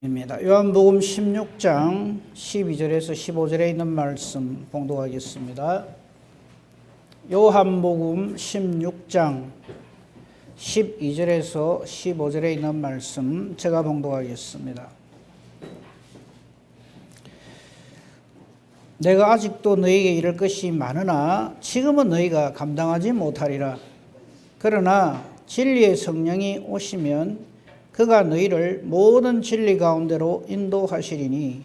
입니다. 요한복음 16장 12절에서 15절에 있는 말씀 봉독하겠습니다. 요한복음 16장 12절에서 15절에 있는 말씀 제가 봉독하겠습니다. 내가 아직도 너희에게 이를 것이 많으나 지금은 너희가 감당하지 못하리라. 그러나 진리의 성령이 오시면 그가 너희를 모든 진리 가운데로 인도하시리니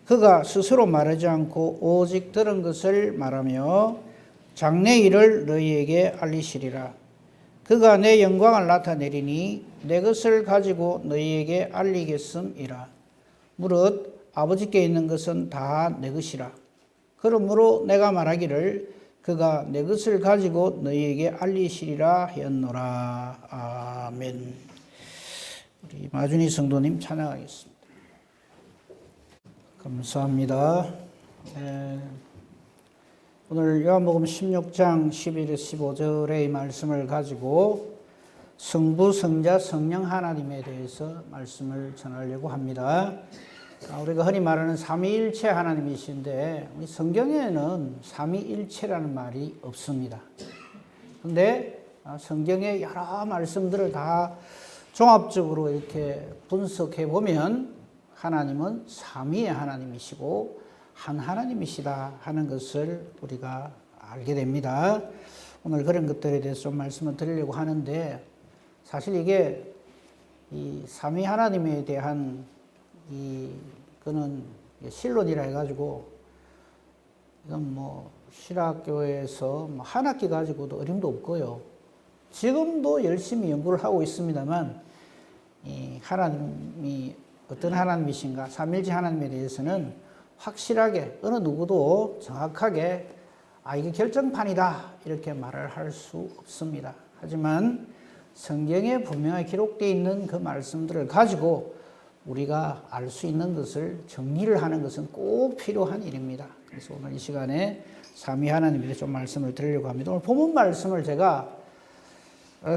그가 스스로 말하지 않고 오직 들은 것을 말하며 장래 일을 너희에게 알리시리라. 그가 내 영광을 나타내리니 내 것을 가지고 너희에게 알리겠음이라. 무릇 아버지께 있는 것은 다 내 것이라. 그러므로 내가 말하기를 그가 내 것을 가지고 너희에게 알리시리라 하였노라. 아멘. 우리 마준희 성도님 찬양하겠습니다. 감사합니다. 오늘 요한복음 16장 11에서 15절의 말씀을 가지고 성부, 성자, 성령 하나님에 대해서 말씀을 전하려고 합니다. 우리가 흔히 말하는 삼위일체 하나님이신데 우리 성경에는 삼위일체라는 말이 없습니다. 그런데 성경의 여러 말씀들을 다 종합적으로 이렇게 분석해 보면 하나님은 삼위의 하나님이시고 한 하나님이시다 하는 것을 우리가 알게 됩니다. 오늘 그런 것들에 대해서 좀 말씀을 드리려고 하는데 사실 이게 이 삼위 하나님에 대한 그는 신론이라 해가지고 이건 뭐 신학교에서 한 학기 가지고도 어림도 없고요. 지금도 열심히 연구를 하고 있습니다만 이 하나님이 어떤 하나님이신가, 삼일체 하나님에 대해서는 확실하게 어느 누구도 정확하게 이게 결정판이다 이렇게 말을 할 수 없습니다. 하지만 성경에 분명히 기록되어 있는 그 말씀들을 가지고 우리가 알 수 있는 것을 정리를 하는 것은 꼭 필요한 일입니다. 그래서 오늘 이 시간에 삼위 하나님에 대해서 좀 말씀을 드리려고 합니다. 오늘 본문 말씀을 제가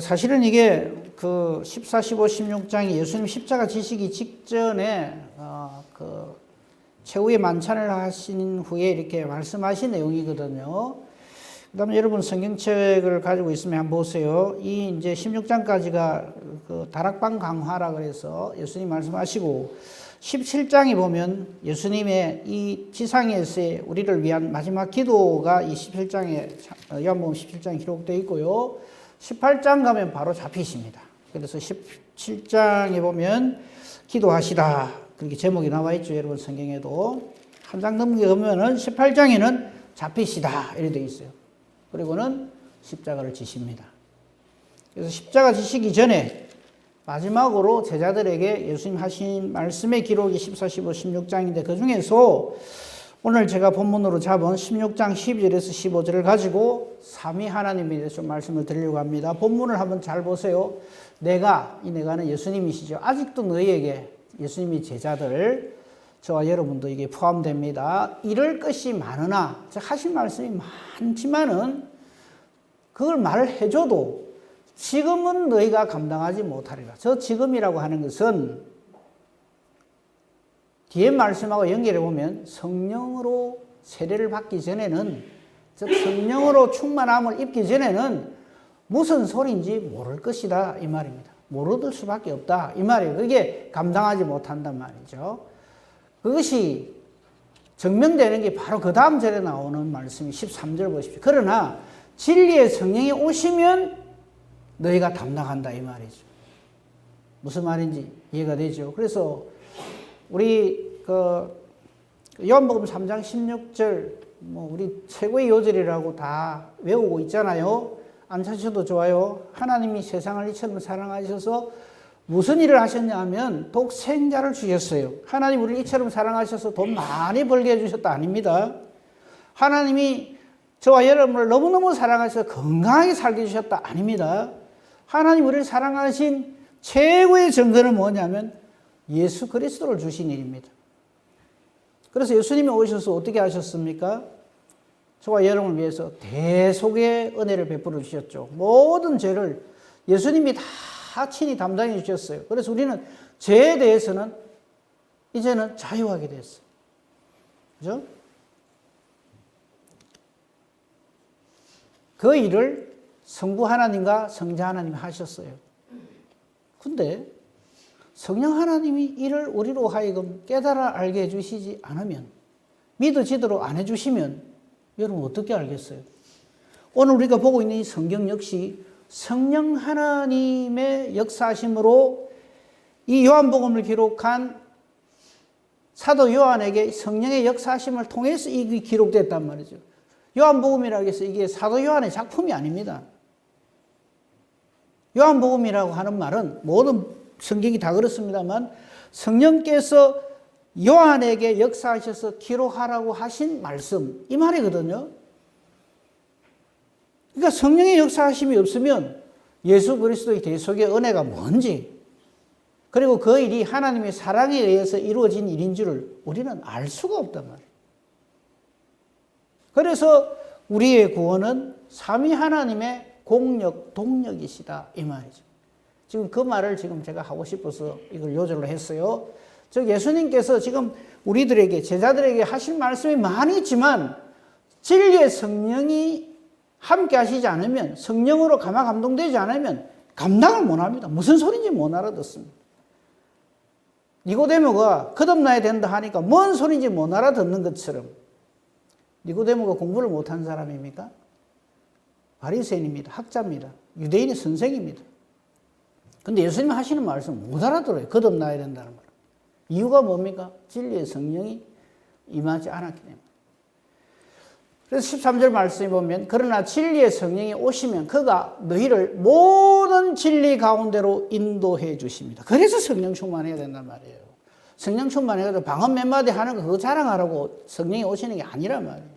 사실은 이게 그 14, 15, 16장이 예수님 십자가 지시기 직전에 그 최후의 만찬을 하신 후에 이렇게 말씀하신 내용이거든요. 그 다음에 여러분 성경책을 가지고 있으면 한번 보세요. 이 이제 16장까지가 그 다락방 강화라 그래서 예수님 말씀하시고 17장에 보면 예수님의 이 지상에서의 우리를 위한 마지막 기도가 이 17장에 요한복음 17장에 기록되어 있고요. 18장 가면 바로 잡히십니다. 그래서 17장에 보면 기도하시다 그렇게 제목이 나와 있죠. 여러분 성경에도 한 장 넘겨보면은 18장에는 잡히시다 이렇게 되어 있어요. 그리고는 십자가를 지십니다. 그래서 십자가 지시기 전에 마지막으로 제자들에게 예수님 하신 말씀의 기록이 14, 15, 16장인데 그 중에서 오늘 제가 본문으로 잡은 16장 12절에서 15절을 가지고 삼위 하나님에 대해서 좀 말씀을 드리려고 합니다. 본문을 한번 잘 보세요. 이 내가는 예수님이시죠. 아직도 너희에게 예수님이 제자들 저와 여러분도 이게 포함됩니다. 이럴 것이 많으나 하신 말씀이 많지만은 그걸 말을 해줘도 지금은 너희가 감당하지 못하리라. 저 지금이라고 하는 것은 뒤에 말씀하고 연결해 보면 성령으로 세례를 받기 전에는 즉 성령으로 충만함을 입기 전에는 무슨 소리인지 모를 것이다 이 말입니다. 모를 수밖에 없다 이 말이에요. 그게 감당하지 못한단 말이죠. 그것이 증명되는 게 바로 그 다음 절에 나오는 말씀이 13절 보십시오. 그러나 진리의 성령이 오시면 너희가 담당한다 이 말이죠. 무슨 말인지 이해가 되죠. 그래서 우리 요한복음 3장 16절 우리 최고의 요절이라고 다 외우고 있잖아요. 안 찾으셔도 좋아요. 하나님이 세상을 이처럼 사랑하셔서 무슨 일을 하셨냐 하면 독생자를 주셨어요. 하나님 우리를 이처럼 사랑하셔서 돈 많이 벌게 해주셨다 아닙니다. 하나님이 저와 여러분을 너무너무 사랑하셔서 건강하게 살게 해주셨다 아닙니다. 하나님 우리를 사랑하신 최고의 증거는 뭐냐면 예수 그리스도를 주신 일입니다. 그래서 예수님이 오셔서 어떻게 하셨습니까? 저와 여러분을 위해서 대속의 은혜를 베풀어 주셨죠. 모든 죄를 예수님이 다 친히 담당해 주셨어요. 그래서 우리는 죄에 대해서는 이제는 자유하게 됐어. 그죠? 그 일을 성부 하나님과 성자 하나님이 하셨어요. 근데 성령 하나님이 이를 우리로 하여금 깨달아 알게 해주시지 않으면, 믿어지도록 안 해주시면 여러분 어떻게 알겠어요? 오늘 우리가 보고 있는 이 성경 역시 성령 하나님의 역사심으로 이 요한복음을 기록한 사도 요한에게 성령의 역사심을 통해서 이게 기록됐단 말이죠. 요한복음이라고 해서 이게 사도 요한의 작품이 아닙니다. 요한복음이라고 하는 말은 모든 성경이 다 그렇습니다만 성령께서 요한에게 역사하셔서 기록하라고 하신 말씀, 이 말이거든요. 그러니까 성령의 역사하심이 없으면 예수 그리스도의 대속의 은혜가 뭔지, 그리고 그 일이 하나님의 사랑에 의해서 이루어진 일인 줄을 우리는 알 수가 없단 말이에요. 그래서 우리의 구원은 삼위 하나님의 공력, 동력이시다 이 말이죠. 지금 그 말을 지금 제가 하고 싶어서 이걸 요절로 했어요. 즉 예수님께서 지금 우리들에게, 제자들에게 하실 말씀이 많이 있지만 진리의 성령이 함께 하시지 않으면, 성령으로 감동되지 않으면 감당을 못합니다. 무슨 소리인지 못 알아듣습니다. 니고데모가 거듭나야 된다 하니까 뭔 소리인지 못 알아듣는 것처럼, 니고데모가 공부를 못한 사람입니까? 바리새인입니다. 학자입니다. 유대인의 선생입니다. 근데 예수님이 하시는 말씀 못 알아들어요. 거듭나야 된다는 말. 이유가 뭡니까? 진리의 성령이 임하지 않았기 때문에. 그래서 13절 말씀에 보면 그러나 진리의 성령이 오시면 그가 너희를 모든 진리 가운데로 인도해 주십니다. 그래서 성령 충만해야 된단 말이에요. 성령 충만해가지고 방언 몇 마디 하는 거 그거 자랑하라고 성령이 오시는 게 아니란 말이에요.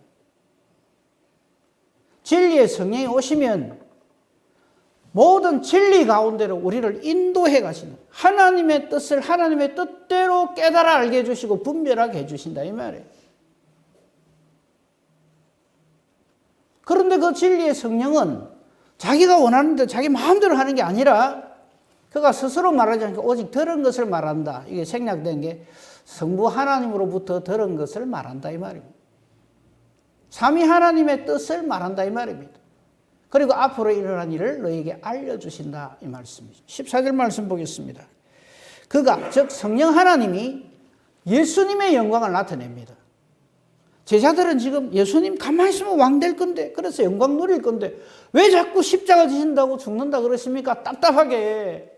진리의 성령이 오시면 모든 진리 가운데로 우리를 인도해 가시는, 하나님의 뜻을 하나님의 뜻대로 깨달아 알게 해주시고 분별하게 해주신다 이 말이에요. 그런데 그 진리의 성령은 자기가 원하는 대로 자기 마음대로 하는 게 아니라 그가 스스로 말하지 않고 오직 들은 것을 말한다. 이게 생략된 게 성부 하나님으로부터 들은 것을 말한다 이 말입니다. 삼위 하나님의 뜻을 말한다 이 말입니다. 그리고 앞으로 일어난 일을 너에게 알려주신다 이 말씀이죠. 14절 말씀 보겠습니다. 그가 즉 성령 하나님이 예수님의 영광을 나타냅니다. 제자들은 지금 예수님 가만히 있으면 왕 될 건데, 그래서 영광 누릴 건데 왜 자꾸 십자가 지신다고 죽는다 그러십니까? 답답하게.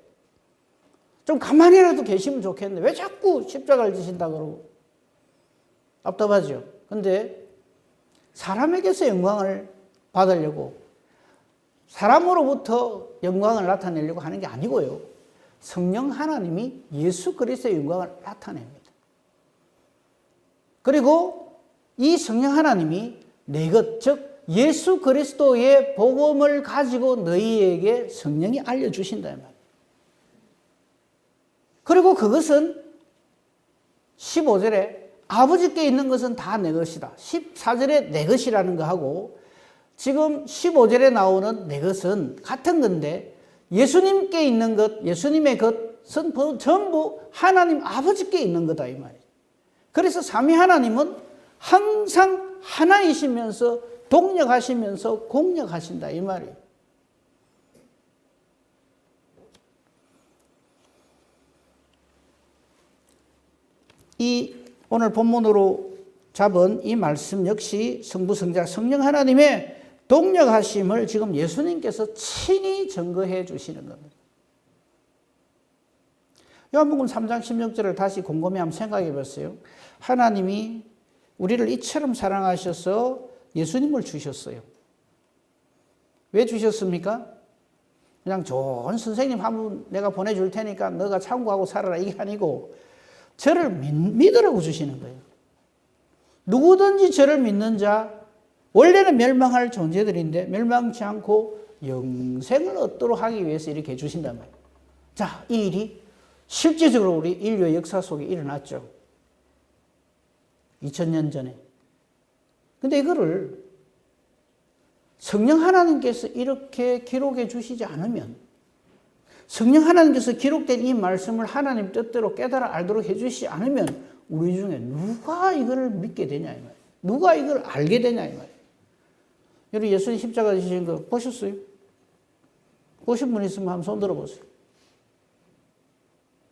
좀 가만히라도 계시면 좋겠는데 왜 자꾸 십자가를 지신다 그러고. 답답하죠. 근데 사람에게서 영광을 받으려고, 사람으로부터 영광을 나타내려고 하는 게 아니고요. 성령 하나님이 예수 그리스도의 영광을 나타냅니다. 그리고 이 성령 하나님이 내 것, 즉 예수 그리스도의 복음을 가지고 너희에게 성령이 알려주신다 이 말이에요. 그리고 그것은 15절에 아버지께 있는 것은 다 내 것이다. 14절에 내 것이라는 거 하고 지금 15절에 나오는 내 것은 같은 건데, 예수님께 있는 것, 예수님의 것은 전부 하나님 아버지께 있는 거다 이 말이에요. 그래서 삼위 하나님은 항상 하나이시면서 동력하시면서 공력하신다 이 말이에요. 이 오늘 본문으로 잡은 이 말씀 역시 성부, 성자, 성령 하나님의 동력하심을 지금 예수님께서 친히 증거해 주시는 겁니다. 요한복음 3장 16절을 다시 곰곰이 한번 생각해 보세요. 하나님이 우리를 이처럼 사랑하셔서 예수님을 주셨어요. 왜 주셨습니까? 그냥 좋은 선생님 한 분 내가 보내줄 테니까 너가 참고하고 살아라 이게 아니고 저를 믿으라고 주시는 거예요. 누구든지 저를 믿는 자, 원래는 멸망할 존재들인데 멸망치 않고 영생을 얻도록 하기 위해서 이렇게 해주신단 말이에요. 자, 이 일이 실제적으로 우리 인류의 역사 속에 일어났죠. 2000년 전에. 근데 이거를 성령 하나님께서 이렇게 기록해 주시지 않으면, 성령 하나님께서 기록된 이 말씀을 하나님 뜻대로 깨달아 알도록 해 주시지 않으면 우리 중에 누가 이걸 믿게 되냐 이 말이에요. 누가 이걸 알게 되냐 이 말이에요. 여러분 예수님 십자가 지신 거 보셨어요? 보신 분 있으면 한번 손 들어보세요.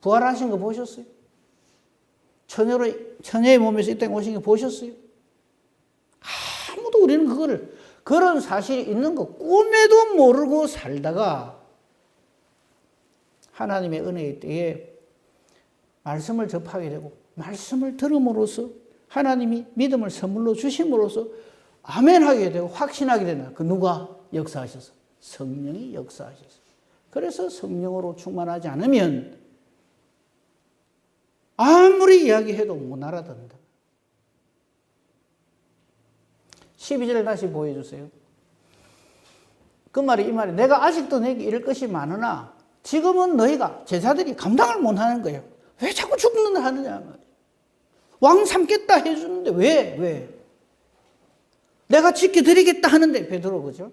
부활하신 거 보셨어요? 처녀의 몸에서 이 땅에 오신 거 보셨어요? 아무도 우리는 그런 사실이 있는 거 꿈에도 모르고 살다가 하나님의 은혜에 대해 말씀을 접하게 되고 말씀을 들음으로써 하나님이 믿음을 선물로 주심으로써 아멘 하게 되고 확신하게 되는 그 누가 역사하셔서 성령이 역사하셔서 그래서 성령으로 충만하지 않으면 아무리 이야기해도 못 알아듣는다. 12절을 다시 보여주세요. 그 말이 이 말이 내가 아직도 내게 이를 것이 많으나 지금은 너희가 제자들이 감당을 못하는 거예요. 왜 자꾸 죽는다 하느냐. 왕 삼겠다 해주는데 왜? 내가 지켜드리겠다 하는데 베드로 그죠?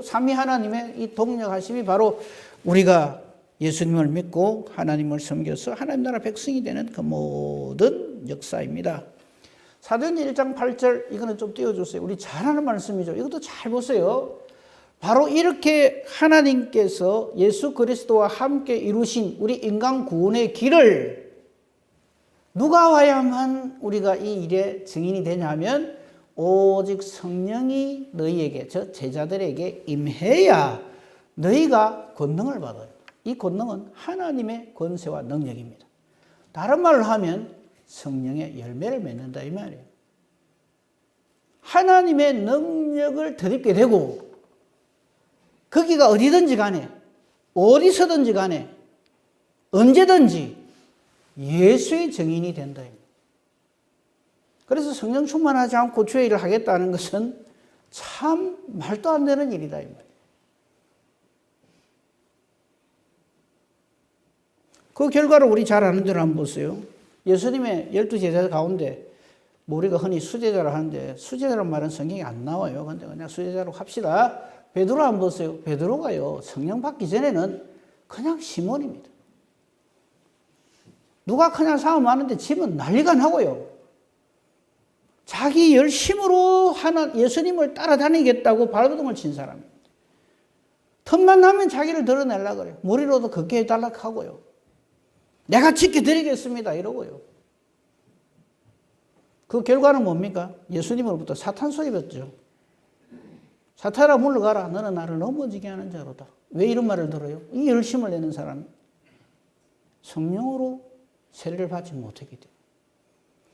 삼위 하나님의 이 동력하심이 바로 우리가 예수님을 믿고 하나님을 섬겨서 하나님 나라 백성이 되는 그 모든 역사입니다. 사도행전 1장 8절 이거는 좀 띄워주세요. 우리 잘 아는 말씀이죠. 이것도 잘 보세요. 바로 이렇게 하나님께서 예수 그리스도와 함께 이루신 우리 인간 구원의 길을 누가 와야만 우리가 이 일에 증인이 되냐면 오직 성령이 너희에게 저 제자들에게 임해야 너희가 권능을 받아요. 이 권능은 하나님의 권세와 능력입니다. 다른 말로 하면 성령의 열매를 맺는다 이 말이에요. 하나님의 능력을 덧입게 되고 거기가 어디든지 간에 어디서든지 간에 언제든지 예수의 증인이 된다. 그래서 성령 충만하지 않고 주의 일을 하겠다는 것은 참 말도 안 되는 일이다 이 말이에요. 그 결과를 우리 잘 아는 대로 한번 보세요. 예수님의 12제자 가운데 우리가 흔히 수제자라 하는데 수제자란 말은 성경에 안 나와요. 근데 그냥 수제자로 합시다. 베드로 한번 보세요. 베드로가요 성령 받기 전에는 그냥 시몬입니다. 누가 그냥 싸움하는데 지면 난리가 나고요. 자기 열심으로 예수님을 따라다니겠다고 발버둥을 친 사람입니다. 틈만 나면 자기를 드러내려고 그래요. 머리로도 걷게 해달라고 하고요. 내가 지켜드리겠습니다 이러고요. 그 결과는 뭡니까? 예수님으로부터 사탄 소리였죠. 사탄아 물러가라. 너는 나를 넘어지게 하는 자로다. 왜 이런 말을 들어요? 이 열심을 내는 사람이 성령으로 세례를 받지 못하게 돼요.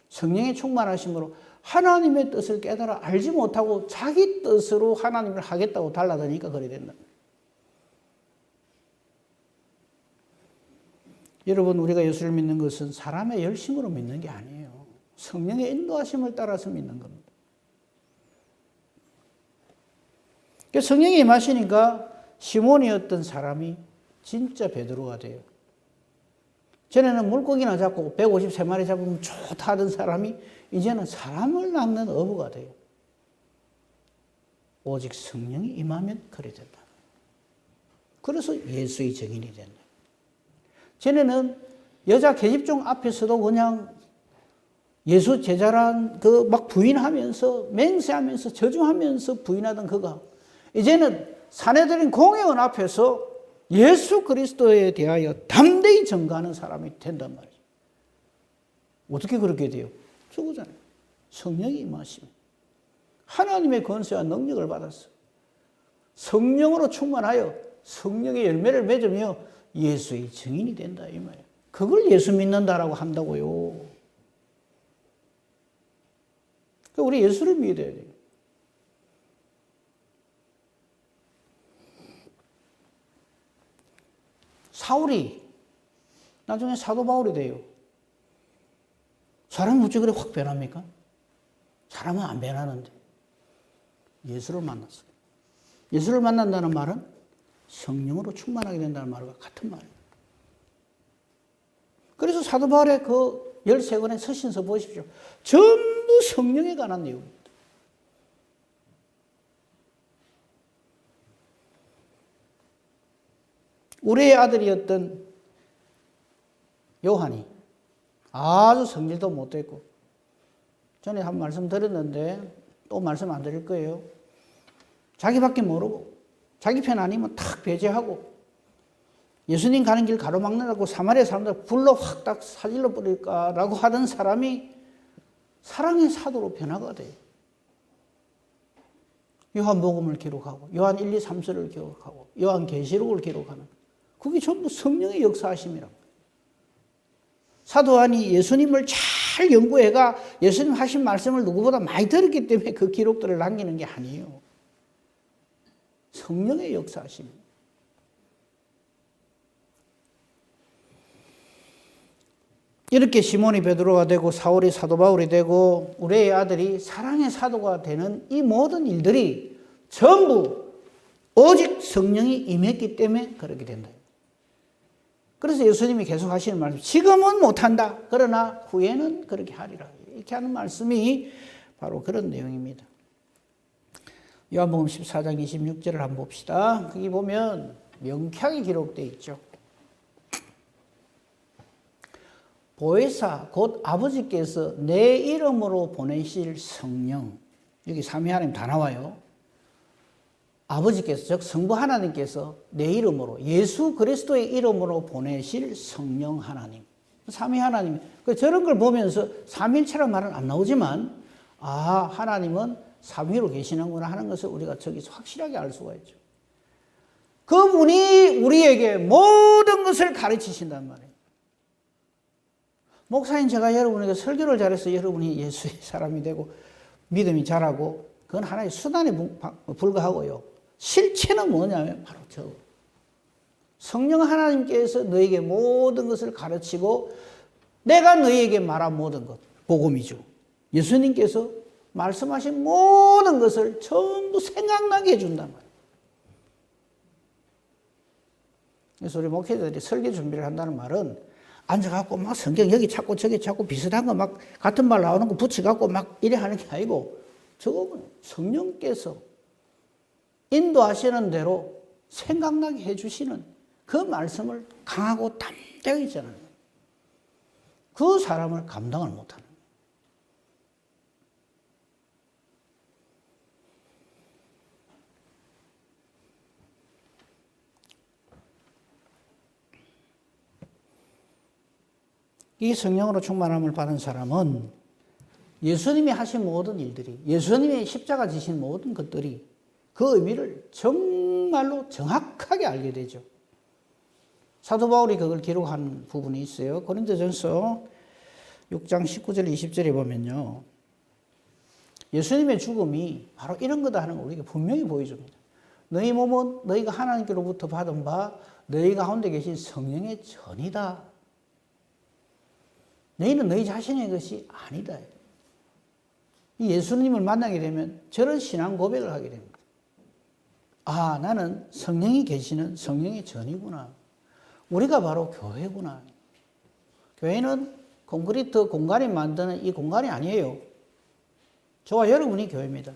성령의 충만하심으로 하나님의 뜻을 깨달아 알지 못하고 자기 뜻으로 하나님을 하겠다고 달라드니까 그래 된다. 여러분 우리가 예수를 믿는 것은 사람의 열심으로 믿는 게 아니에요. 성령의 인도하심을 따라서 믿는 겁니다. 성령이 임하시니까 시몬이었던 사람이 진짜 베드로가 돼요. 전에는 물고기나 잡고 153마리 잡으면 좋다 하던 사람이 이제는 사람을 낚는 어부가 돼요. 오직 성령이 임하면 그래 된다. 그래서 예수의 증인이 된다. 전에는 여자 계집종 앞에서도 그냥 예수 제자란 그 막 부인하면서 맹세하면서 저주하면서 부인하던 그가 이제는 사내들인 공회원 앞에서 예수 그리스도에 대하여 담대히 증거하는 사람이 된단 말이죠. 어떻게 그렇게 돼요? 저거잖아요. 성령이 임하시면 하나님의 권세와 능력을 받았어. 성령으로 충만하여 성령의 열매를 맺으며 예수의 증인이 된다 이 말이에요. 그걸 예수 믿는다라고 한다고요. 우리 예수를 믿어야 돼요. 사울이 나중에 사도 바울이 돼요. 사람이 어찌 그래 확 변합니까? 사람은 안 변하는데 예수를 만났어요. 예수를 만난다는 말은 성령으로 충만하게 된다는 말과 같은 말이에요. 그래서 사도 바울의 그 13권의 서신서 보십시오. 전부 성령에 관한 내용입니다. 우리의 아들이었던 요한이 아주 성질도 못됐고, 전에 한 말씀 드렸는데 또 말씀 안 드릴 거예요. 자기밖에 모르고 자기 편 아니면 탁 배제하고 예수님 가는 길 가로막는다고 사마리아 사람들 불로 확 딱 사질러 버릴까라고 하던 사람이 사랑의 사도로 변화가 돼요. 요한복음을 기록하고 요한 1, 2, 3서를 기록하고 요한계시록을 기록하는, 그게 전부 성령의 역사하심이라고. 사도 요한이 예수님을 잘 연구해가 예수님 하신 말씀을 누구보다 많이 들었기 때문에 그 기록들을 남기는 게 아니에요. 성령의 역사하심입니다. 이렇게 시몬이 베드로가 되고 사울이 사도 바울이 되고 우리의 아들이 사랑의 사도가 되는 이 모든 일들이 전부 오직 성령이 임했기 때문에 그렇게 된다. 그래서 예수님이 계속 하시는 말씀, 지금은 못한다. 그러나 후에는 그렇게 하리라. 이렇게 하는 말씀이 바로 그런 내용입니다. 요한복음 14장 26절을 한번 봅시다. 거기 보면 명쾌하게 기록되어 있죠. 보혜사 곧 아버지께서 내 이름으로 보내실 성령, 여기 삼위 하나님 다 나와요. 아버지께서, 즉 성부 하나님께서 내 이름으로, 예수 그리스도의 이름으로 보내실 성령 하나님, 삼위 하나님. 저런 걸 보면서 삼일체란 말은 안 나오지만 하나님은 삼위로 계시는구나 하는 것을 우리가 저기서 확실하게 알 수가 있죠. 그분이 우리에게 모든 것을 가르치신단 말이에요. 목사님, 제가 여러분에게 설교를 잘해서 여러분이 예수의 사람이 되고 믿음이 자라고, 그건 하나의 수단에 불과하고요. 실체는 뭐냐면 바로 저 성령 하나님께서 너에게 모든 것을 가르치고 내가 너에게 말한 모든 것, 복음이죠. 예수님께서 말씀하신 모든 것을 전부 생각나게 해준단 말이에요. 그래서 우리 목회자들이 설교 준비를 한다는 말은 앉아갖고 막 성경 여기 찾고 저기 찾고 비슷한 거 막 같은 말 나오는 거 붙여갖고 막 이래 하는 게 아니고, 저거는 성령께서 인도하시는 대로 생각나게 해주시는 그 말씀을 강하고 담대하게 전하는, 그 사람을 감당을 못하는. 이 성령으로 충만함을 받은 사람은 예수님이 하신 모든 일들이, 예수님이 십자가 지신 모든 것들이 그 의미를 정말로 정확하게 알게 되죠. 사도 바울이 그걸 기록한 부분이 있어요. 고린도전서 6장 19절 20절에 보면요, 예수님의 죽음이 바로 이런 거다 하는 걸 우리에게 분명히 보여줍니다. 너희 몸은 너희가 하나님께로부터 받은 바 너희 가운데 계신 성령의 전이다. 너희는 너희 자신의 것이 아니다. 이 예수님을 만나게 되면 저런 신앙 고백을 하게 됩니다. 나는 성령이 계시는 성령의 전이구나. 우리가 바로 교회구나. 교회는 콘크리트 공간이 만드는 이 공간이 아니에요. 저와 여러분이 교회입니다.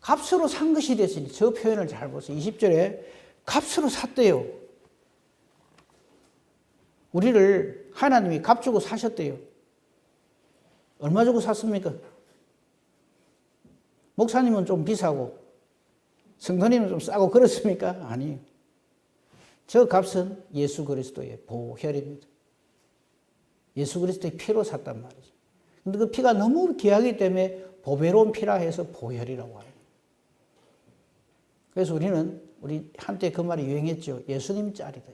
값으로 산 것이 됐으니, 저 표현을 잘 보세요. 20절에 값으로 샀대요. 우리를 하나님이 값 주고 사셨대요. 얼마 주고 샀습니까? 목사님은 좀 비싸고 성도님은 좀 싸고 그렇습니까? 아니에요. 저 값은 예수 그리스도의 보혈입니다. 예수 그리스도의 피로 샀단 말이죠. 근데 그 피가 너무 귀하기 때문에 보배로운 피라 해서 보혈이라고 해요. 그래서 우리 한때 그 말이 유행했죠. 예수님 짤이다.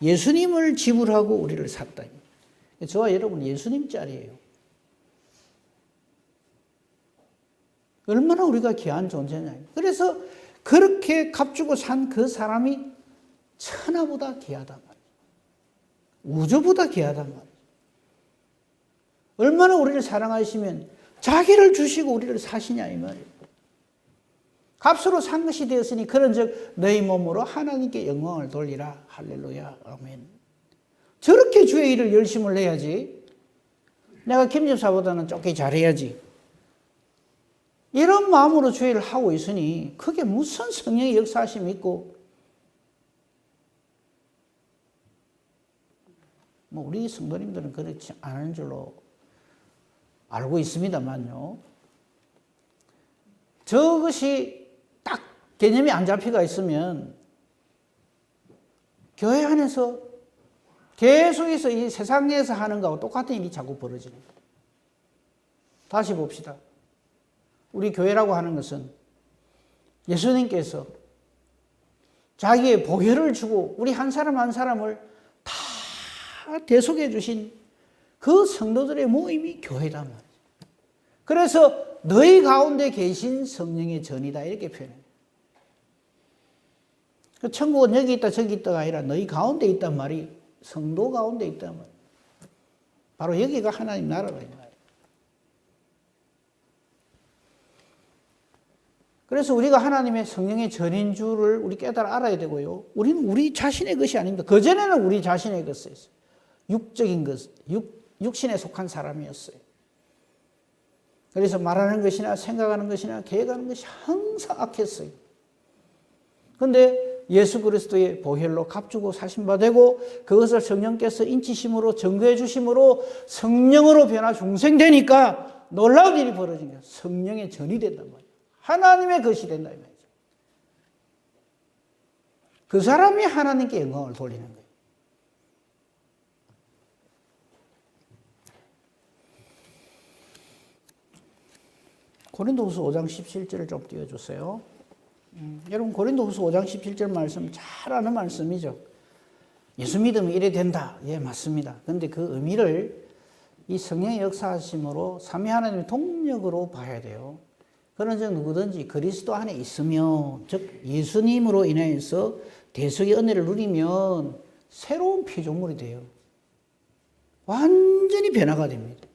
예수님을 지불하고 우리를 샀다. 저와 여러분은 예수님 짤이에요. 얼마나 우리가 귀한 존재냐. 그래서 그렇게 값주고 산 그 사람이 천하보다 귀하단 말이에요. 우주보다 귀하단 말이에요. 얼마나 우리를 사랑하시면 자기를 주시고 우리를 사시냐 이 말이에요. 값으로 산 것이 되었으니 그런즉 너희 몸으로 하나님께 영광을 돌리라. 할렐루야. 아멘. 저렇게 주의 일을 열심을 해야지. 내가 김 집사보다는 쫓기 잘해야지. 이런 마음으로 주의를 하고 있으니 그게 무슨 성령의 역사하심이 있고 뭐 우리 성도님들은 그렇지 않은 줄로 알고 있습니다만요. 저것이 딱 개념이 안 잡혀가 있으면 교회 안에서 계속해서 이 세상에서 하는 거하고 똑같은 일이 자꾸 벌어지는 거예요. 다시 봅시다. 우리 교회라고 하는 것은 예수님께서 자기의 보혈을 주고 우리 한 사람 한 사람을 다 대속해 주신 그 성도들의 모임이 교회단 말이에요. 그래서 너희 가운데 계신 성령의 전이다 이렇게 표현해요. 천국은 여기 있다 저기 있다가 아니라 너희 가운데 있단 말이 성도 가운데 있단 말이에요. 바로 여기가 하나님 나라가 있는 거예요. 그래서 우리가 하나님의 성령의 전인 줄을 우리 깨달아 알아야 되고요. 우리는 우리 자신의 것이 아닙니다. 그전에는 우리 자신의 것이었어요. 육적인 것, 육신에 속한 사람이었어요. 그래서 말하는 것이나 생각하는 것이나 계획하는 것이 항상 악했어요. 그런데 예수 그리스도의 보혈로 값주고 사신바 되고 그것을 성령께서 인치심으로 증거해 주심으로 성령으로 변화 중생되니까 놀라운 일이 벌어진 거예요. 성령의 전이 된단 말이에요. 하나님의 것이 된다 이 말이죠. 그 사람이 하나님께 영광을 돌리는 거예요. 고린도후서 5장 17절을 좀 띄워주세요. 여러분 고린도후서 5장 17절 말씀 잘 아는 말씀이죠. 예수 믿으면 이래 된다. 예, 맞습니다. 그런데 그 의미를 이 성령의 역사하심으로 삼위 하나님의 동력으로 봐야 돼요. 그런 즉 누구든지 그리스도 안에 있으면 즉 예수님으로 인해서 대속의 은혜를 누리면 새로운 피조물이 돼요. 완전히 변화가 됩니다.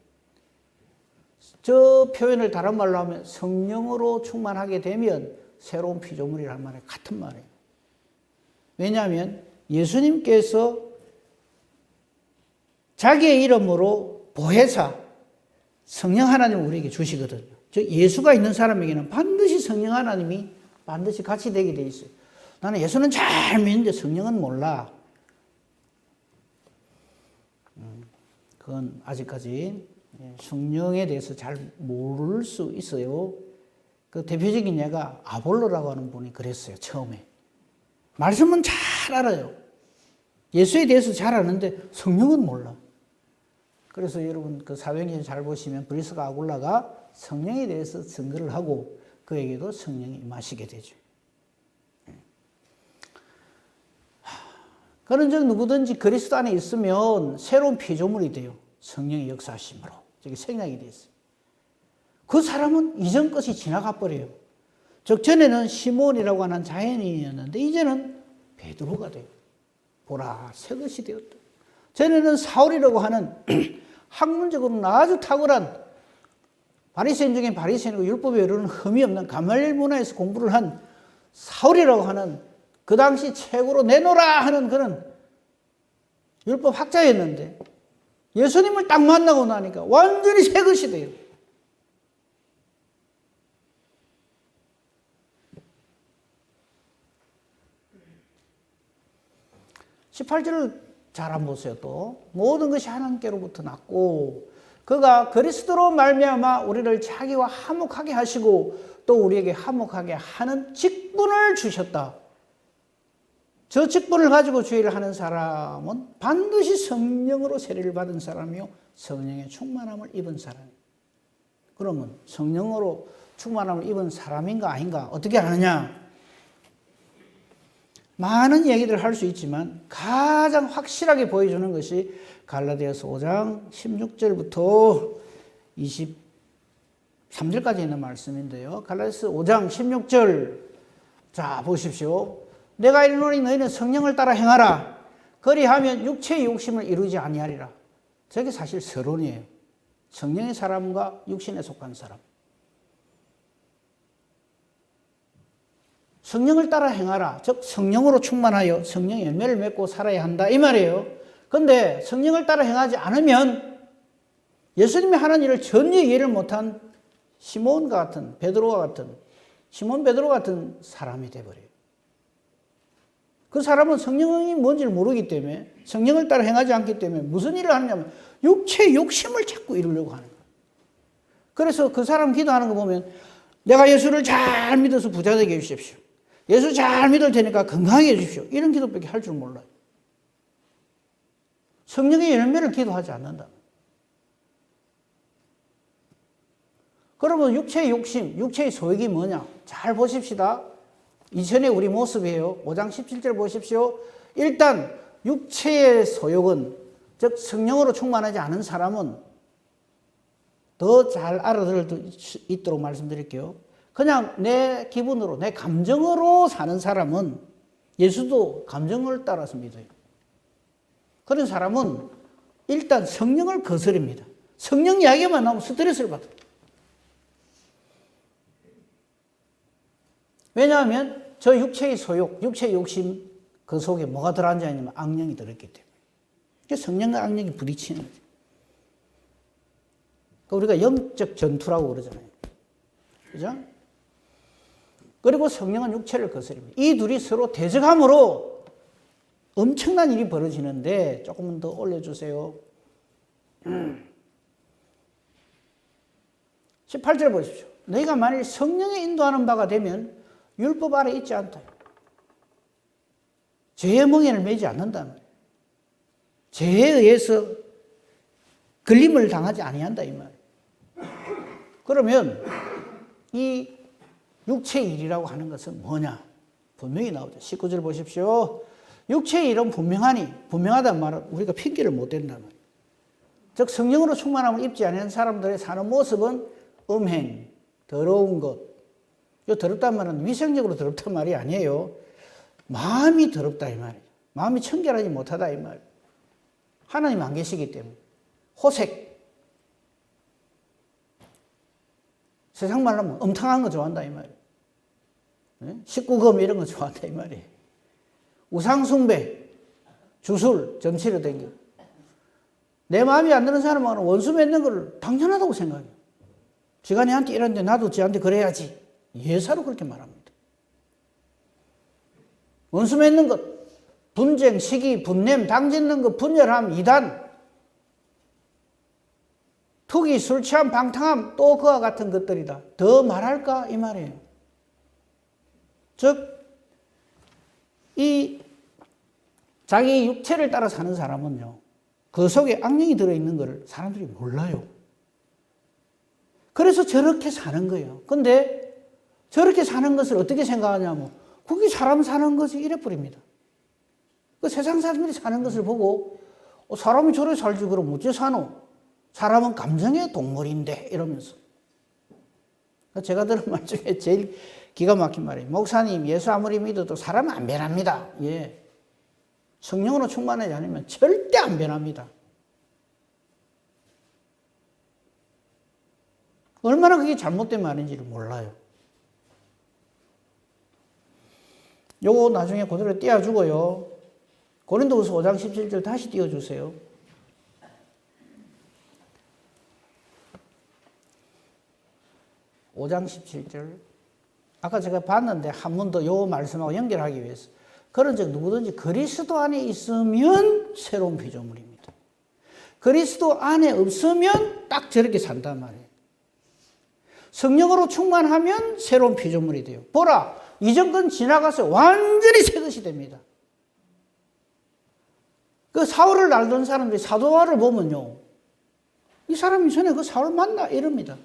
저 표현을 다른 말로 하면 성령으로 충만하게 되면 새로운 피조물이란 말에 같은 말이에요. 왜냐하면 예수님께서 자기의 이름으로 보혜사 성령 하나님을 우리에게 주시거든요. 즉 예수가 있는 사람에게는 반드시 성령 하나님이 반드시 같이 되게 돼 있어요. 나는 예수는 잘 믿는데 성령은 몰라. 그건 아직까지 성령에 대해서 잘 모를 수 있어요. 그 대표적인 예가 아볼로라고 하는 분이 그랬어요. 처음에. 말씀은 잘 알아요. 예수에 대해서 잘 아는데 성령은 몰라. 그래서 여러분 그 사도행전 잘 보시면 브리스가 아굴라가 성령에 대해서 증거를 하고 그에게도 성령이 임하시게 되죠. 그런 즉 누구든지 그리스도 안에 있으면 새로운 피조물이 돼요. 성령의 역사하심으로. 저게 생략이 됐어요. 그 사람은 이전 것이 지나가 버려요. 즉 전에는 시몬이라고 하는 자연인이었는데 이제는 베드로가 돼요. 보라 새 것이 되었다. 전에는 사울이라고 하는 학문적으로는 아주 탁월한 바리새인 중에 바리새인이고 율법에 이르는 흠이 없는 가말리엘 문화에서 공부를 한 사울이라고 하는 그 당시 최고로 내놓으라 하는 그런 율법 학자였는데 예수님을 딱 만나고 나니까 완전히 새 것이 돼요. (18절을) 잘 안 보세요. 또 모든 것이 하나님께로부터 났고 그가 그리스도로 말미암아 우리를 자기와 화목하게 하시고 또 우리에게 화목하게 하는 직분을 주셨다. 저 직분을 가지고 주의를 하는 사람은 반드시 성령으로 세례를 받은 사람이요 성령의 충만함을 입은 사람이에요. 그러면 성령으로 충만함을 입은 사람인가 아닌가 어떻게 아느냐? 많은 얘기들을 할 수 있지만 가장 확실하게 보여주는 것이 갈라디아서 5장 16절부터 23절까지 있는 말씀인데요. 갈라디아서 5장 16절 자 보십시오. 내가 이르노니 너희는 성령을 따라 행하라. 그리하면 육체의 욕심을 이루지 아니하리라. 저게 사실 서론이에요. 성령의 사람과 육신에 속한 사람. 성령을 따라 행하라. 즉 성령으로 충만하여 성령의 열매를 맺고 살아야 한다 이 말이에요. 그런데 성령을 따라 행하지 않으면 예수님이 하는 일을 전혀 이해를 못한 시몬과 같은, 베드로와 같은, 시몬 베드로 같은 사람이 돼버려요. 그 사람은 성령이 뭔지를 모르기 때문에, 성령을 따라 행하지 않기 때문에 무슨 일을 하느냐면 육체의 욕심을 자꾸 이루려고 하는 거예요. 그래서 그 사람 기도하는 거 보면 내가 예수를 잘 믿어서 부자 되게 해주십시오. 예수 잘 믿을 테니까 건강하게 해주십시오. 이런 기도밖에 할 줄 몰라요. 성령의 열매를 기도하지 않는다. 그러면 육체의 욕심, 육체의 소욕이 뭐냐? 잘 보십시다. 이전에 우리 모습이에요. 5장 17절 보십시오. 일단 육체의 소욕은, 즉 성령으로 충만하지 않은 사람은 더 잘 알아들을 수 있도록 말씀드릴게요. 그냥 내 기분으로, 내 감정으로 사는 사람은 예수도 감정을 따라서 믿어요. 그런 사람은 일단 성령을 거스립니다. 성령 이야기만 나오면 스트레스를 받아요. 왜냐하면 저 육체의 소욕, 육체의 욕심 그 속에 뭐가 들어앉아 있냐면 악령이 들어있기 때문에. 성령과 악령이 부딪히는 거죠. 우리가 영적 전투라고 그러잖아요. 그죠? 그리고 성령은 육체를 거스립니다. 이 둘이 서로 대적함으로 엄청난 일이 벌어지는데 조금만 더 올려주세요. 18절 보십시오. 너희가 만일 성령의 인도하는 바가 되면 율법 아래 있지 않다. 죄의 멍에를 매지 않는다는 거예요. 죄에 의해서 걸림을 당하지 아니한다 이 말이에요. 그러면 이 육체의 일이라고 하는 것은 뭐냐? 분명히 나오죠. 19절 보십시오. 육체의 일은 분명하다는 말은 우리가 핑계를 못 댄다는 말이에요. 즉 성령으로 충만함을 입지 않은 사람들의 사는 모습은 음행, 더러운 것. 이 더럽다는 말은 위생적으로 더럽다는 말이 아니에요. 마음이 더럽다 이 말이에요. 마음이 청결하지 못하다 이 말이에요. 하나님 안 계시기 때문에. 호색. 세상 말로 하면 엄탕한 거 좋아한다 이 말이에요. 19금 이런 거 좋아한다 이 말이에요. 우상숭배, 주술, 점치러 다니고. 내 마음이 안 드는 사람은 원수 맺는 걸 당연하다고 생각해요. 지가 내한테 이러는데 나도 지한테 그래야지. 예사로 그렇게 말합니다. 원수 맺는 것, 분쟁, 시기, 분냄, 당짓는 것, 분열함, 이단, 투기, 술 취함, 방탕함, 또 그와 같은 것들이다. 더 말할까? 이 말이에요. 즉, 이 자기 육체를 따라 사는 사람은요, 그 속에 악령이 들어있는 것을 사람들이 몰라요. 그래서 저렇게 사는 거예요. 근데 저렇게 사는 것을 어떻게 생각하냐면, 그게 사람 사는 거지, 이래버립니다. 그 세상 사람들이 사는 것을 보고, 사람이 저래 살지, 그럼 어째 사노? 사람은 감정의 동물인데, 이러면서. 제가 들은 말 중에 제일 기가 막힌 말이에요. 목사님, 예수 아무리 믿어도 사람은 안 변합니다. 예. 성령으로 충만하지 않으면 절대 안 변합니다. 얼마나 그게 잘못된 말인지를 몰라요. 요거 나중에 그대로 띄워주고요. 고린도후서 5장 17절 다시 띄워주세요. 5장 17절. 아까 제가 봤는데 한 번 더 요 말씀하고 연결하기 위해서. 그런즉 누구든지 그리스도 안에 있으면 새로운 피조물입니다. 그리스도 안에 없으면 딱 저렇게 산단 말이에요. 성령으로 충만하면 새로운 피조물이 돼요. 보라, 이전 건 지나가서 완전히 새 것이 됩니다. 그 사울을 알던 사람들이 사도와를 보면요, 이 사람이 전에 그 사울 맞나? 이럽니다.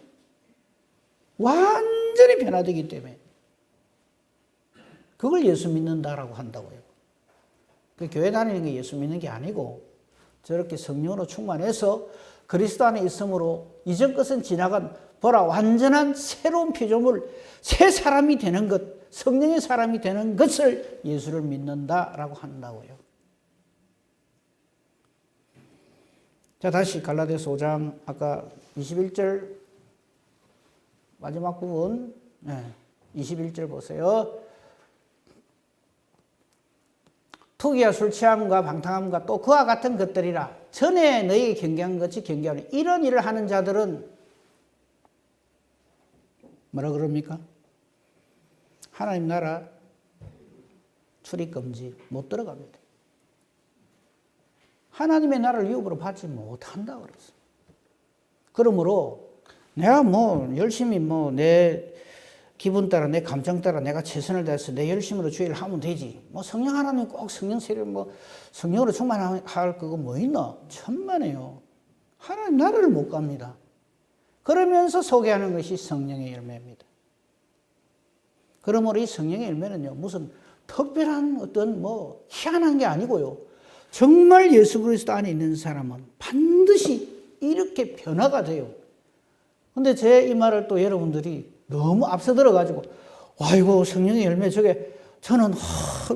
완전히 변화되기 때문에. 그걸 예수 믿는다라고 한다고요. 그 교회 다니는 게 예수 믿는 게 아니고 저렇게 성령으로 충만해서 그리스도 안에 있으므로 이전 것은 지나간 보라 완전한 새로운 피조물, 새 사람이 되는 것, 성령의 사람이 되는 것을 예수를 믿는다라고 한다고요. 자, 다시 갈라디아서 5장 아까 21절 마지막 부분 21절 보세요. 투기와 술 취함과 방탕함과 또 그와 같은 것들이라 전에 너희에게 경계한 것이 경계하니 이런 일을 하는 자들은 뭐라 그럽니까? 하나님 나라 출입금지 못 들어갑니다. 하나님의 나라를 유업으로 받지 못한다 그랬어. 그러므로 내가 뭐 열심히 뭐 내 기분 따라 내 감정 따라 내가 최선을 다해서 내 열심으로 주의를 하면 되지. 뭐 성령 하나님 꼭 성령 세례 뭐 성령으로 충만할 그거 뭐 있나? 천만에요. 하나님 나라를 못 갑니다. 그러면서 소개하는 것이 성령의 열매입니다. 그러므로 이 성령의 열매는요, 무슨 특별한 어떤 뭐 희한한 게 아니고요. 정말 예수 그리스도 안에 있는 사람은 반드시 이렇게 변화가 돼요. 근데 제 이 말을 또 여러분들이 너무 앞서 들어가지고, 아이고, 성령의 열매 저게 저는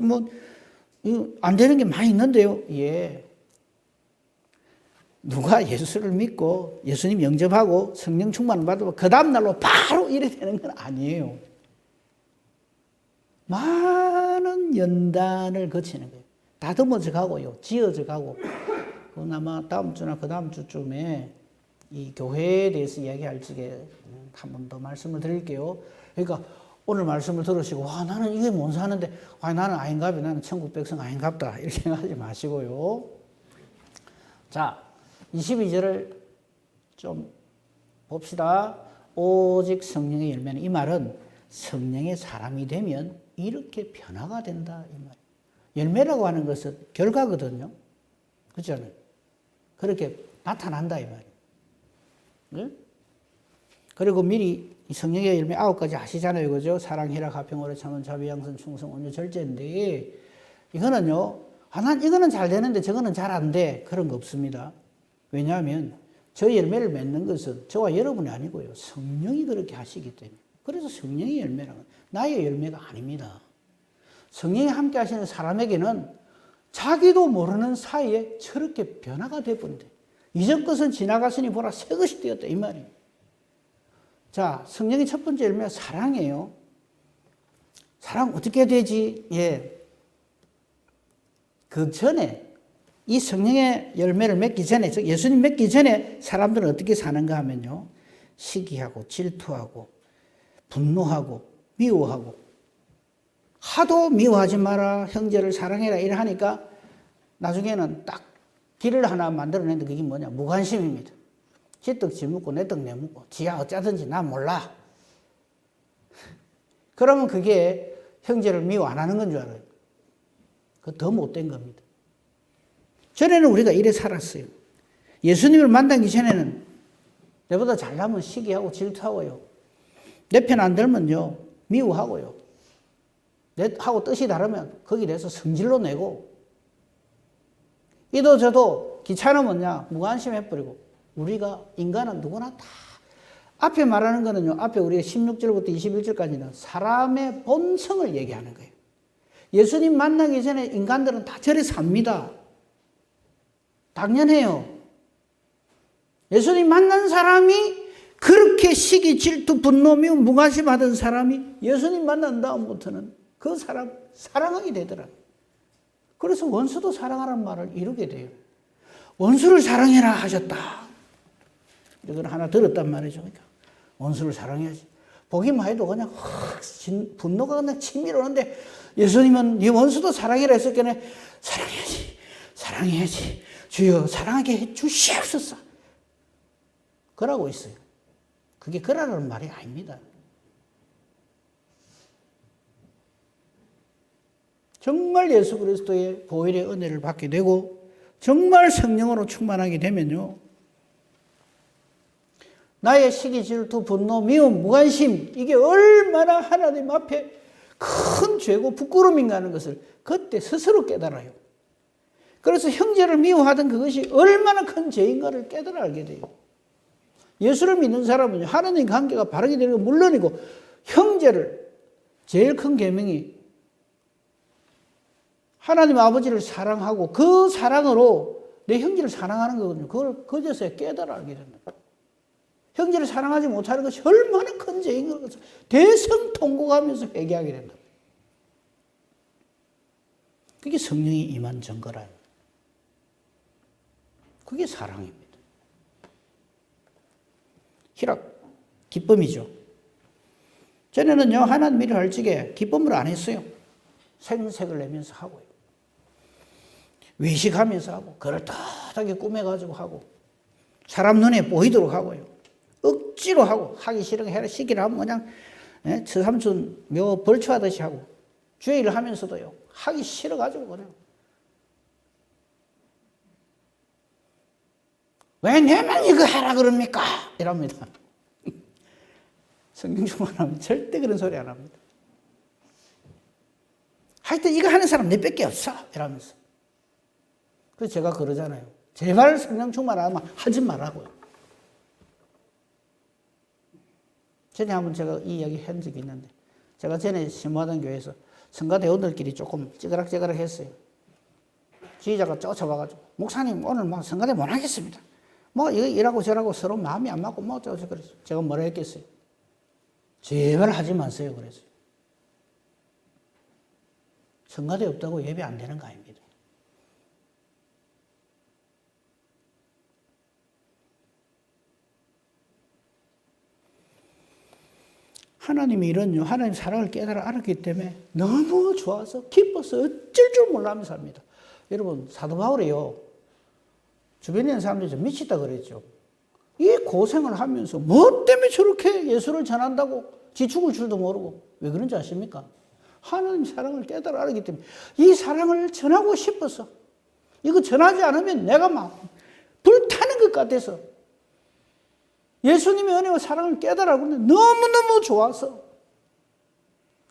뭐 안 되는 게 많이 있는데요. 예. 누가 예수를 믿고 예수님 영접하고 성령 충만을 받으면 그 다음날로 바로 이래 되는 건 아니에요. 많은 연단을 거치는 거예요. 다듬어져 가고요. 지어져 가고. 그건 아마 다음 주나 그 다음 주쯤에 이 교회에 대해서 이야기할 적에 한 번 더 말씀을 드릴게요. 그러니까 오늘 말씀을 들으시고, 와, 나는 이게 뭔지 하는데, 아, 나는 아닌가봐. 나는 천국 백성 아닌갑다. 이렇게 생각하지 마시고요. 자, 22절을 좀 봅시다. 오직 성령의 열매는, 이 말은 성령의 사람이 되면 이렇게 변화가 된다. 이 말. 열매라고 하는 것은 결과거든요. 그렇지 않아요? 그렇게 나타난다. 이 말이에요. 네? 그리고 미리 성령의 열매 9가지 아시잖아요. 그죠? 사랑, 희락, 화평, 오래 참음, 자비, 양선, 충성, 온유, 절제인데, 이거는요, 난 이거는 잘 되는데 저거는 잘 안 돼. 그런 거 없습니다. 왜냐하면 저 열매를 맺는 것은 저와 여러분이 아니고요. 성령이 그렇게 하시기 때문에. 그래서 성령의 열매는 나의 열매가 아닙니다. 성령이 함께 하시는 사람에게는 자기도 모르는 사이에 저렇게 변화가 되어버린다. 이전 것은 지나갔으니 보라 새 것이 되었다. 이 말이에요. 자, 성령의 첫 번째 열매가 사랑이에요. 사랑 어떻게 되지? 예. 그 전에, 이 성령의 열매를 맺기 전에, 즉 예수님 맺기 전에 사람들은 어떻게 사는가 하면요. 시기하고 질투하고 분노하고 미워하고, 하도 미워하지 마라, 형제를 사랑해라 이래 하니까 나중에는 딱 길을 하나 만들어냈는데 그게 뭐냐? 무관심입니다. 지 떡 지 묻고 내 떡 내 묻고 지야 어쩌든지 난 몰라. 그러면 그게 형제를 미워 안 하는 건 줄 알아요. 그거 더 못된 겁니다. 전에는 우리가 이래 살았어요. 예수님을 만나기 전에는 내보다 잘나면 시기하고 질투하고요. 내 편 안 들면요 미워하고요. 하고 뜻이 다르면 거기에 대해서 성질로 내고, 이도 저도 귀찮으면요 무관심해버리고. 우리가 인간은 누구나 다 앞에 말하는 거는요, 앞에 우리가 16절부터 21절까지는 사람의 본성을 얘기하는 거예요. 예수님 만나기 전에 인간들은 다 저래 삽니다. 당연해요. 예수님 만난 사람이 그렇게 시기, 질투, 분노, 미움, 무관심하던 사람이 예수님 만난 다음부터는 그 사람 사랑하게 되더라고요. 그래서 원수도 사랑하라는 말을 이루게 돼요. 원수를 사랑해라 하셨다. 이걸 하나 들었단 말이죠. 그러니까 원수를 사랑해야지. 보기만 해도 그냥 분노가 그냥 치밀어오는데, 예수님은 네 원수도 사랑해라 했었겠네. 사랑해야지, 사랑해야지. 주여 사랑하게 해 주시옵소서. 그러고 있어요. 그게 그러라는 말이 아닙니다. 정말 예수 그리스도의 보혈의 은혜를 받게 되고 정말 성령으로 충만하게 되면요, 나의 시기, 질투, 분노, 미움, 무관심, 이게 얼마나 하나님 앞에 큰 죄고 부끄러움인가 하는 것을 그때 스스로 깨달아요. 그래서 형제를 미워하던 그것이 얼마나 큰 죄인가를 깨달아 알게 돼요. 예수를 믿는 사람은 하나님 관계가 바르게 되는 건 물론이고, 형제를, 제일 큰 계명이 하나님 아버지를 사랑하고 그 사랑으로 내 형제를 사랑하는 거거든요. 그걸 그제서야 깨달아 알게 됩니다. 형제를 사랑하지 못하는 것이 얼마나 큰 죄인 것을 대성통곡하면서 회개하게 된다. 그게 성령이 임한 증거라요. 그게 사랑입니다. 희락, 기쁨이죠. 전에는요, 하나님 일을 할 적에 기쁨을 안 했어요. 생색을 내면서 하고요. 외식하면서 하고, 그럴듯하게 꾸며가지고 하고, 사람 눈에 보이도록 하고요. 억지로 하고, 하기 싫은 해라 시키라 하면 그냥 처삼촌 묘 벌초하듯이 하고, 주의를 하면서도요, 하기 싫어가지고 그냥. 왜 내만 이거 하라 그럽니까? 이랍니다. 성경 충만하면 절대 그런 소리 안 합니다. 하여튼 이거 하는 사람 내 뺏기 없어. 이러면서. 그래서 제가 그러잖아요. 제발 성령 충만하면 하지 말라고요. 전에 한번 제가 이 이야기 한 적이 있는데, 제가 전에 심호하던 교회에서 성가대원들끼리 조금 찌그락찌그락 했어요. 지휘자가 쫓아와가지고, 목사님 오늘 뭐 성가대 못 하겠습니다. 뭐 이거 이라고 저라고 서로 마음이 안 맞고 뭐 어쩌고 그랬어요. 제가 뭐라 했겠어요. 제발 하지 마세요. 그랬어요. 성가대 없다고 예배 안 되는 거 아닙니다. 하나님이 이런요, 하나님 사랑을 깨달아 알았기 때문에 너무 좋아서 기뻐서 어쩔 줄 몰라 하면서 삽니다. 여러분, 사도 바울이요, 주변에 있는 사람들이 좀 미치다 그랬죠. 이 고생을 하면서 뭐 때문에 저렇게 예수를 전한다고 지 죽을 줄도 모르고. 왜 그런지 아십니까? 하나님 사랑을 깨달아 알았기 때문에 이 사랑을 전하고 싶어서, 이거 전하지 않으면 내가 막 불타는 것 같아서 예수님의 은혜와 사랑을 깨달아 너무너무 좋아서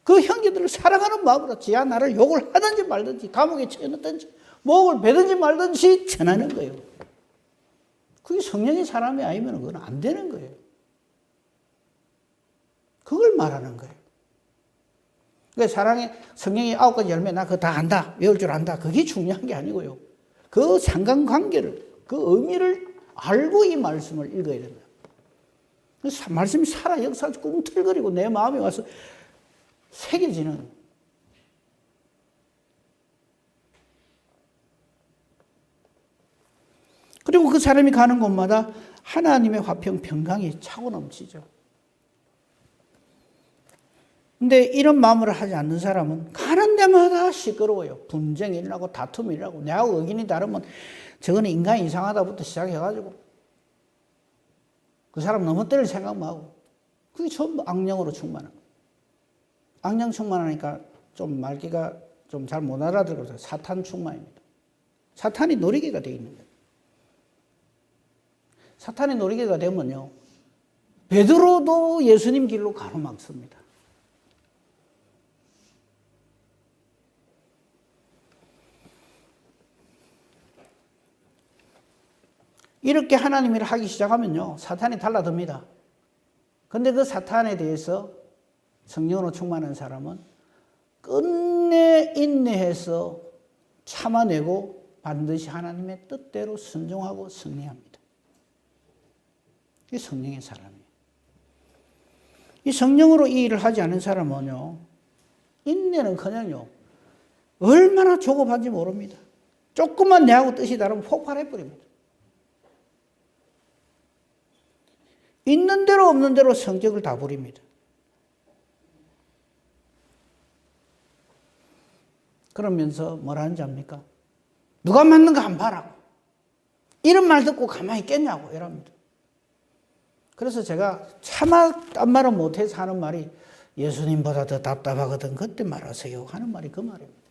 그 형제들을 사랑하는 마음으로 지하 나를 욕을 하든지 말든지 감옥에 쳐넣든지 목을 베든지 말든지 전하는 거예요. 그게 성령의 사람이 아니면 그건 안 되는 거예요. 그걸 말하는 거예요. 그러니까 사랑의 성령의 9가지 열매 나 그거 다 안다. 외울 줄 안다. 그게 중요한 게 아니고요. 그 상관관계를, 그 의미를 알고 이 말씀을 읽어야 된다. 말씀이 살아 역사하고 꿈틀거리고 내 마음에 와서 새겨지는. 그리고 그 사람이 가는 곳마다 하나님의 화평, 평강이 차고 넘치죠. 근데 이런 마음을 하지 않는 사람은 가는 데마다 시끄러워요. 분쟁이 일어나고 다툼이 일어나고 내하고 의견이 다르면 저거는 인간이 이상하다부터 시작해가지고 그 사람 너무 때릴 생각만 하고 그게 전부 악령으로 충만한 거예요. 악령 충만하니까 좀 말귀가 좀 잘 못 알아들어서 사탄 충만입니다. 사탄이 놀이개가 되어 있는 거예요. 사탄의 놀이개가 되면요, 베드로도 예수님 길로 가로막습니다. 이렇게 하나님 일을 하기 시작하면요, 사탄이 달라듭니다. 근데 그 사탄에 대해서 성령으로 충만한 사람은 끝내 인내해서 참아내고 반드시 하나님의 뜻대로 순종하고 승리합니다. 이게 성령의 사람이에요. 이 성령으로 이 일을 하지 않은 사람은요, 인내는커녕요, 얼마나 조급한지 모릅니다. 조금만 내하고 뜻이 다르면 폭발해버립니다. 있는 대로 없는 대로 성격을 다 부립니다. 그러면서 뭐라 하는지 압니까? 누가 맞는가 안 봐라고. 이런 말 듣고 가만히 있겠냐고 이럽니다. 그래서 제가 차마 딴 말은 못해서 하는 말이 예수님보다 더 답답하거든 그때 말하세요 하는 말이 그 말입니다.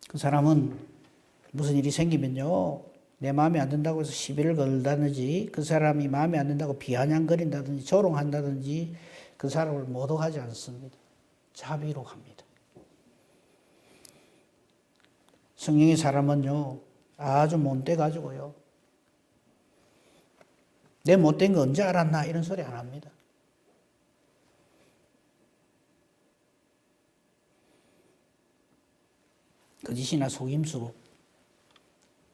그 사람은 무슨 일이 생기면요, 내 마음에 안 든다고 해서 시비를 걸다든지 그 사람이 마음에 안 든다고 비아냥거린다든지 조롱한다든지 그 사람을 모독하지 않습니다. 자비로 합니다. 성령의 사람은요, 아주 못돼 가지고요, 내 못된 거 언제 알았나 이런 소리 안 합니다. 거짓이나 속임수로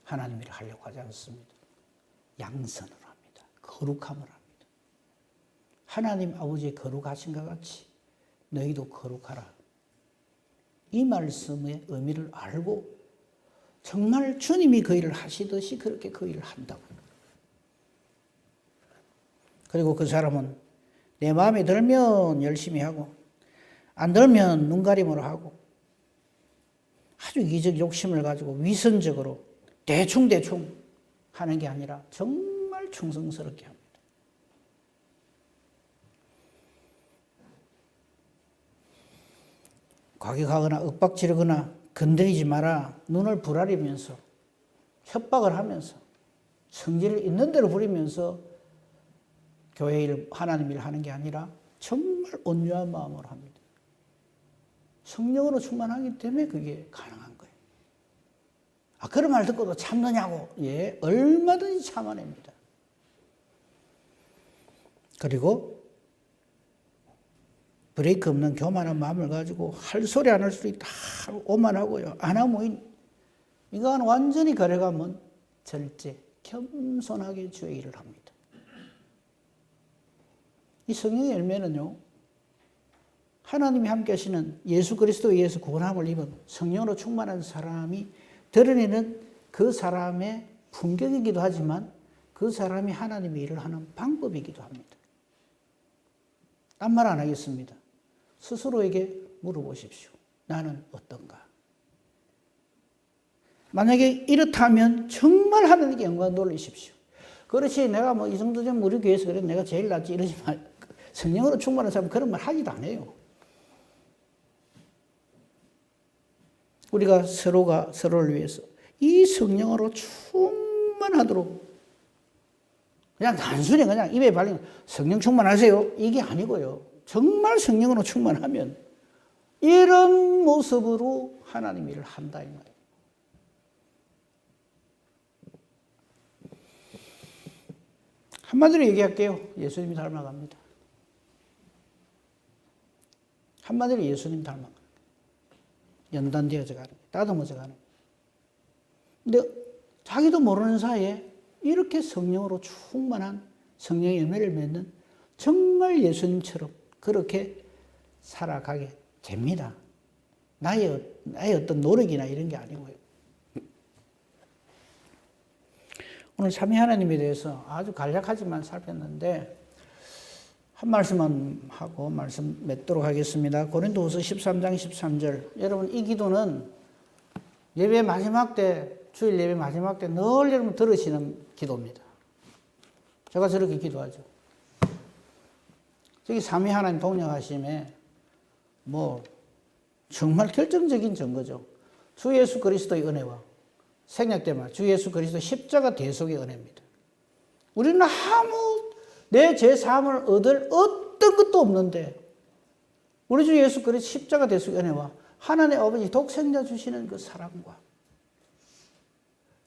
하나님 일을 하려고 하지 않습니다. 양선을 합니다. 거룩함을 합니다. 하나님 아버지의 거룩하신 것 같이 너희도 거룩하라. 이 말씀의 의미를 알고 정말 주님이 그 일을 하시듯이 그렇게 그 일을 한다고. 그리고 그 사람은 내 마음에 들면 열심히 하고 안 들면 눈가림으로 하고 아주 이기적 욕심을 가지고 위선적으로 대충 하는 게 아니라 정말 충성스럽게 합니다. 과격하거나 윽박지르거나 건드리지 마라 눈을 부라리면서 협박을 하면서 성질을 있는 대로 부리면서 교회 일, 하나님 일을 하는 게 아니라 정말 온유한 마음으로 합니다. 성령으로 충만하기 때문에 그게 가능한 거예요. 아, 그런 말 듣고도 참느냐고. 예, 얼마든지 참아냅니다. 그리고 브레이크 없는 교만한 마음을 가지고 할 소리 안 할 수도 있다. 오만하고요. 안 하면 이건 완전히 거래가면 절제, 겸손하게 주의 일을 합니다. 이 성령의 열매는요, 하나님이 함께 하시는 예수 그리스도에 의해서 구원함을 입은 성령으로 충만한 사람이 드러내는 그 사람의 품격이기도 하지만 그 사람이 하나님의 일을 하는 방법이기도 합니다. 딴 말 안 하겠습니다. 스스로에게 물어보십시오. 나는 어떤가? 만약에 이렇다면 정말 하나님께 영광 돌리십시오. 그렇지 내가 뭐 이 정도 되면 우리 교회에서 그래 내가 제일 낫지 이러지 말. 성령으로 충만한 사람은 그런 말 하지도 안 해요. 우리가 서로가 서로를 위해서 이 성령으로 충만하도록 그냥 단순히 그냥 입에 발린 성령 충만하세요 이게 아니고요. 정말 성령으로 충만하면 이런 모습으로 하나님 일을 한다 이 말이에요. 한마디로 얘기할게요. 예수님이 닮아갑니다. 한마디로 예수님 닮아갑니다. 연단되어져 가는 거예요. 다듬어져 가는 거예요. 근데 자기도 모르는 사이에 이렇게 성령으로 충만한 성령의 열매를 맺는 정말 예수님처럼 그렇게 살아가게 됩니다. 나의 어떤 노력이나 이런 게 아니고요. 오늘 삼위 하나님에 대해서 아주 간략하지만 살폈는데 한 말씀만 하고 말씀 맺도록 하겠습니다. 고린도후서 13장 13절. 여러분 이 기도는 예배 마지막 때 주일 예배 마지막 때 늘 여러분 들으시는 기도입니다. 제가 저렇게 기도하죠. 저기 삼위 하나님 동력하심에 뭐 정말 결정적인 증거죠. 주 예수 그리스도의 은혜와 생략 때만 주 예수 그리스도 십자가 대속의 은혜입니다. 우리는 아무 내 죄사함을 얻을 어떤 것도 없는데 우리 주 예수 그리스도 십자가 대속의 은혜와 하나님의 아버지 독생자 주시는 그 사랑과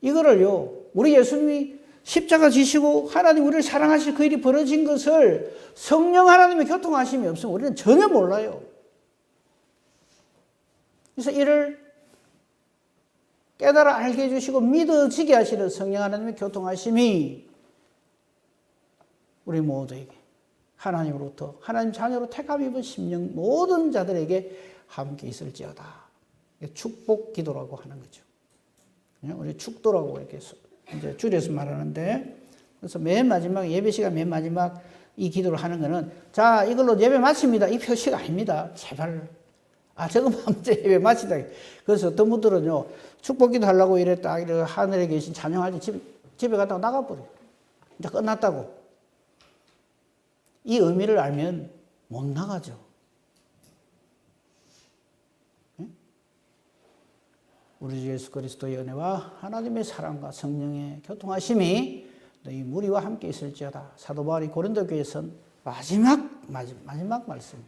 이거를요 우리 예수님이 십자가 지시고 하나님 우리를 사랑하실 그 일이 벌어진 것을 성령 하나님의 교통하심이 없으면 우리는 전혀 몰라요. 그래서 이를 깨달아 알게 해주시고 믿어지게 하시는 성령 하나님의 교통하심이 우리 모두에게 하나님으로부터 하나님 자녀로 택함 입은 심령 모든 자들에게 함께 있을지어다. 축복 기도라고 하는 거죠. 우리 축도라고 이렇게 이제 줄여서 말하는데 그래서 맨 마지막 예배 시간 맨 마지막 이 기도를 하는 거는 자 이걸로 예배 마칩니다. 이 표시가 아닙니다. 제발 저거만 먼저 예배 마치다. 그래서 어떤 분들은요 축복기도 하려고 이랬다 하늘에 계신 찬양하지 집에 갔다가 나가버려요. 이제 끝났다고. 이 의미를 알면 못 나가죠. 우리 주 예수 그리스도의 은혜와 하나님의 사랑과 성령의 교통하심이 너희 무리와 함께 있을지어다. 사도 바울이 고린도 교회에 선 마지막 말씀.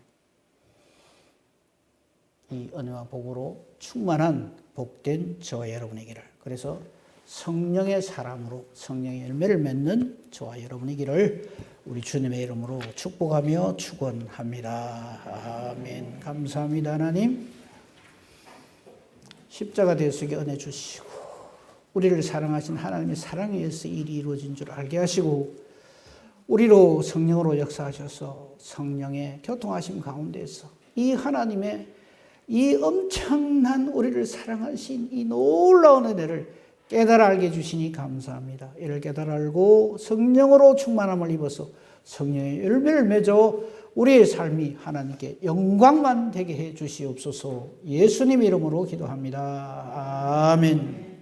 이 은혜와 복으로 충만한 복된 저와 여러분이기를. 그래서 성령의 사람으로 성령의 열매를 맺는 저와 여러분이기를 우리 주님의 이름으로 축복하며 축원합니다. 아멘. 감사합니다 하나님. 십자가 대속의 은혜 주시고 우리를 사랑하신 하나님의 사랑에 의해서 일이 이루어진 줄 알게 하시고 우리로 성령으로 역사하셔서 성령의 교통하심 가운데에서 이 하나님의 이 엄청난 우리를 사랑하신 이 놀라운 은혜를 깨달아 알게 해주시니 감사합니다. 이를 깨달아 알고 성령으로 충만함을 입어서 성령의 열매를 맺어 우리의 삶이 하나님께 영광만 되게 해 주시옵소서. 예수님 이름으로 기도합니다. 아멘.